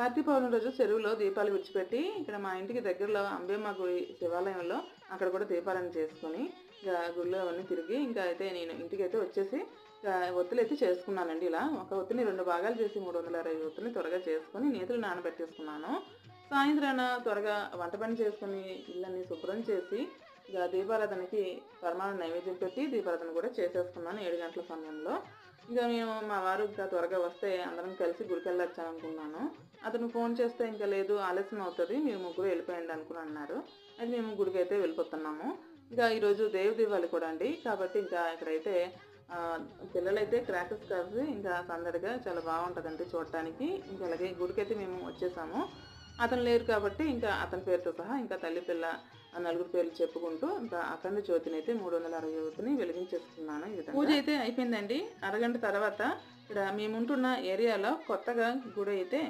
కార్తీక పౌర్ణమి రోజు చెరువులో దీపాలు విడిచిపెట్టి ఇక్కడ మా ఇంటికి దగ్గరలో అంబేమ్మ గుడి శివాలయంలో అక్కడ కూడా దీపాలను చేసుకొని ఇక గుడిలో అవన్నీ తిరిగి ఇంకా అయితే నేను ఇంటికి వచ్చేసి ఒత్తులు అయితే చేసుకున్నానండి. ఇలా ఒక ఒత్తిని 2 భాగాలు చేసి 360 ఒత్తుని త్వరగా చేసుకొని నేతులు నానబెట్టేసుకున్నాను. సాయంత్రాన త్వరగా వంట పని చేసుకొని ఇళ్ళని శుభ్రం చేసి ఇక దీపారాధనకి పరమాణ నైవేద్యం పెట్టి దీపారాధన కూడా చేసేసుకున్నాను 7 గంటల సమయంలో. ఇంకా మేము మా వారు ఇంకా త్వరగా వస్తే అందరం కలిసి గుడికి వెళ్ళొచ్చాను అనుకున్నాను. అతను ఫోన్ చేస్తే ఇంకా లేదు ఆలస్యం అవుతుంది, మీరు ముగ్గురు వెళ్ళిపోయండి అనుకుని అన్నారు. అది మేము గుడికి అయితే వెళ్ళిపోతున్నాము. ఇంకా ఈరోజు దేవు దీవాలి కూడా అండి. కాబట్టి ఇంకా ఇక్కడైతే పిల్లలైతే క్రాకర్స్ కాసి ఇంకా సందడిగా చాలా బాగుంటుందండి చూడటానికి. ఇంకా అలాగే గుడికైతే మేము వచ్చేసాము. అతను లేరు కాబట్టి ఇంకా అతని పేరుతో సహా ఇంకా తల్లి పిల్ల నలుగురు పేర్లు చెప్పుకుంటూ ఇంకా అఖండ జ్యోతిని అయితే 360 జ్యోతిని వెలిగించేసుకున్నాను. ఈ విధంగా పూజ అయితే అయిపోయిందండి. అరగంట తర్వాత ఇక్కడ మేముంటున్న ఏరియాలో కొత్తగా గుడి అయితే